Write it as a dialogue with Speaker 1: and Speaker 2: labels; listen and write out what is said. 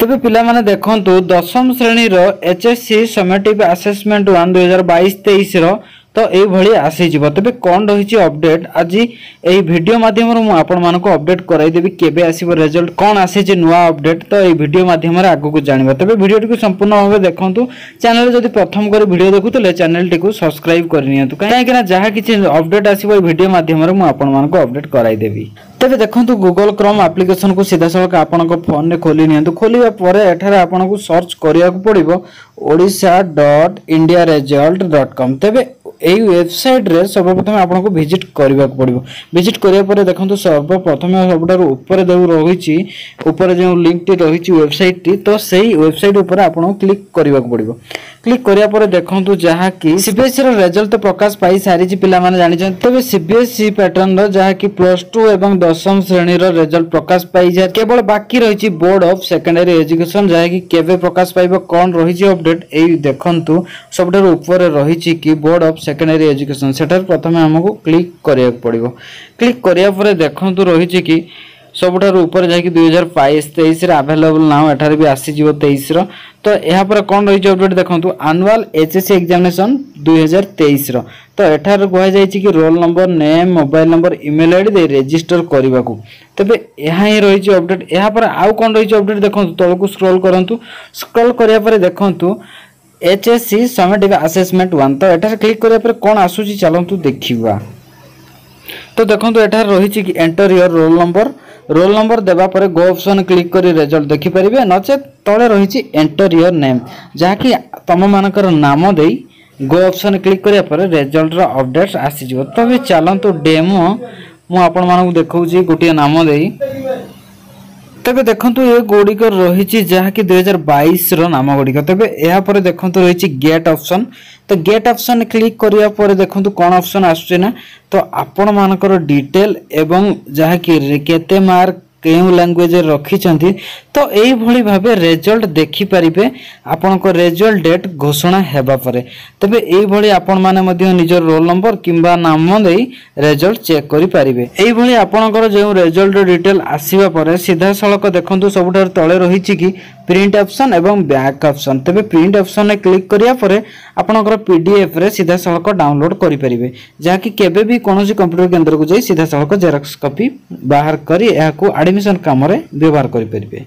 Speaker 1: तेबे पिला माने देखंतु दशम श्रेणी रो एचएससी समेटिव असेसमेंट 1 2022-23 रो तो ये भली आसी जीव। तेबे कौन रही अपडेट आज यही वीडियो माध्यम मु आपण मानको अपडेट कराई देबी केबे आसीबो रिजल्ट कौन आसी जे नुवा अपडेट तो ये वीडियो माध्यम रे आगु को जानिबा। तेबे वीडियो टी संपूर्ण भाबे देखंतु चैनल जदी प्रथम कर वीडियो देखुतले चैनल टी को सब्सक्राइब करनियंतु काहे कि ना जहा किछि अपडेट आसीबो वीडियो माध्यम रे मु आपण मानको अपडेट कराई देबी। तेबे देखंतु गूगल क्रोम एप्लिकेशन को सीधा सळक आपनको फोन रे खोली नियंतु। खोलिबा परे एठारे आपनको सर्च करिया को पड़िबो odisha.indiaresult.com। तेबे एई वेबसाइट रे सर्वप्रथम आपनको विजिट करबा को पड़िबो। विजिट करिया परे देखंतु सर्वप्रथम सबटार ऊपर देउ रहिछि ऊपर जे लिंक टी रहिछि वेबसाइट टी तो सेही वेबसाइट ऊपर आपनको क्लिक करबा को पड़िबो। क्लिक करिया परे देखंतु जहा कि सीबीएसई रो रिजल्ट तो प्रकाश पाई सारी जी पिला माने जानि छन। तबे सीबीएसई पैटर्न रो जहा कि +2 एवं दशम श्रेणी रो रिजल्ट प्रकाश पाई जा केवल बाकी रहिछि बोर्ड ऑफ सेकेंडरी एजुकेशन जहा कि केबे प्रकाश पाइबो कोन रहिछि अपडेट एई देखंतु सबटार ऊपर रहिछि कि बोर्ड ऑफ सेकेंडरी एजुकेशन सेटर प्रथमे हमकु क्लिक करिया पड़िबो। क्लिक करिया परे देखंतु रहिछि कि सबटार ऊपर जाकि 2022-23 रे अवेलेबल नाउ एठारे भी आसी जीवो 23 रो तो एहा पर कोन रहिछि अपडेट देखंतु एनुअल एचएससी एग्जामिनेशन 2023 रो तो एठार कहै जाय कि roll number name mobile number email ID दे रजिस्टर करबा को। तबे एहा ही रहिछि अपडेट। एहा पर आउ कोन रहिछि अपडेट देखंतु तळकु स्क्रॉल करंतु। स्क्रॉल करिया पर देखंतु एचएससी समेटिव असेसमेंट 1 तो एठार क्लिक करिया पर कोन आसुछि चलंतु देखिबा। तो देखंतु एठार रहिछि कि एंटर योर रोल नंबर देबा परे गो ऑप्शन क्लिक करी रिजल्ट देखि परिबे नचे तळे रहिछि एंटर योर नेम जहा कि तम मानकर नाम देई गो ऑप्शन क्लिक करिया परे रिजल्ट रो अपडेट्स आसी जिवो। तबे चलंतु डेमो मु आपण मानकु देखौछि गोटिया नाम देई। तबे देखंतु ए गोडिक रहिछि जहा कि 2022 रो नाम गोडिक। तबे एहा परे देखंतु रहिछि गेट ऑप्शन तो गेट ऑप्शन क्लिक करिया परे देखंतु कोन ऑप्शन आसुछि ना तो आपण मानकर डिटेल एवं जहा कि केते मार्क केउ लैंग्वेज रखिछंती तो एई भली भाबे रिजल्ट देखि परिबे आपन को रिजल्ट डेट घोषणा हेबा परे। तबे एई भली आपन माने मध्ये निजर रोल नंबर किंबा नाम देई रिजल्ट चेक करि परिबे। एई भली आपन को जे रिजल्ट डिटेल आसीबा परे सीधा सळक देखंतु सबुठार तळे रहिछि कि प्रिंट ऑप्शन एवं बैक ऑप्शन। तबे प्रिंट ऑप्शन ने क्लिक करिया परे आपन को पीडीएफ रे सीधा सळक डाउनलोड करि परिबे जा कि केबे भी कोनोसी कंप्यूटर केंद्र को जाई सीधा सळक जेरॉक्स कॉपी बाहर करी एहा को एडमिशन काम रे व्यवहार करि परिबे।